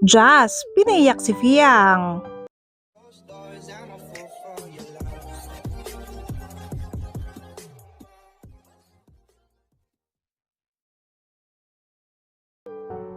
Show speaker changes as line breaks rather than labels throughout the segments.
Jazz, pinaiyak si Fiang.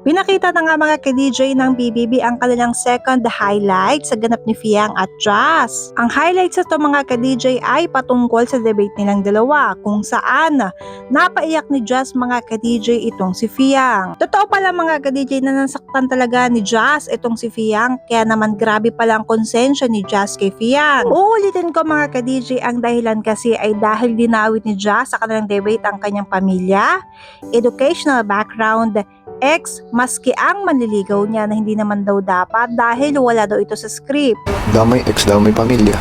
Pinakita na nga mga ka-DJ ng BBB ang kanilang second highlight sa ganap ni Fiang at Jazz. Ang highlights sa to mga ka-DJ ay patungkol sa debate nilang dalawa kung saan napaiyak ni Jazz mga ka-DJ itong si Fiang. Totoo pala mga ka-DJ na nasaktan talaga ni Jazz itong si Fiang, kaya naman grabe pala ang konsensya ni Jazz kay Fiang. Uulitin ko mga ka-DJ, ang dahilan kasi ay dahil dinawit ni Jazz sa kanilang debate ang kanyang pamilya, educational background, ex, maski ang manliligaw niya na hindi naman daw dapat dahil wala daw ito sa script.
Damay ex, damay pamilya.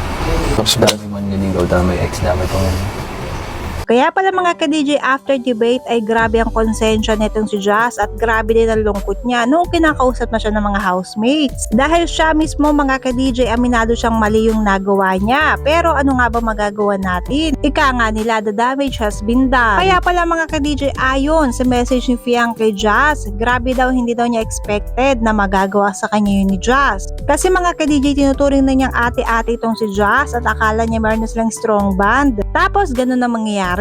Dami manliligaw, dami ex, dami pamilya.
Kaya pala mga ka-DJ, after debate ay grabe ang konsensya nitong si Jazz at grabe din ang lungkot niya nung kinakausap na siya ng mga housemates. Dahil siya mismo mga ka-DJ, aminado siyang mali yung nagawa niya. Pero ano nga ba magagawa natin? Ika nga nila, the damage has been done. Kaya pala mga ka-DJ, ayon sa message ni Fiang kay Jazz, grabe daw, hindi daw niya expected na magagawa sa kanya yun ni Jazz. Kasi mga ka-DJ, tinuturing na niyang ate-ate itong si Jazz at akala niya meron na silang strong bond. Tapos ganun na mangyayari.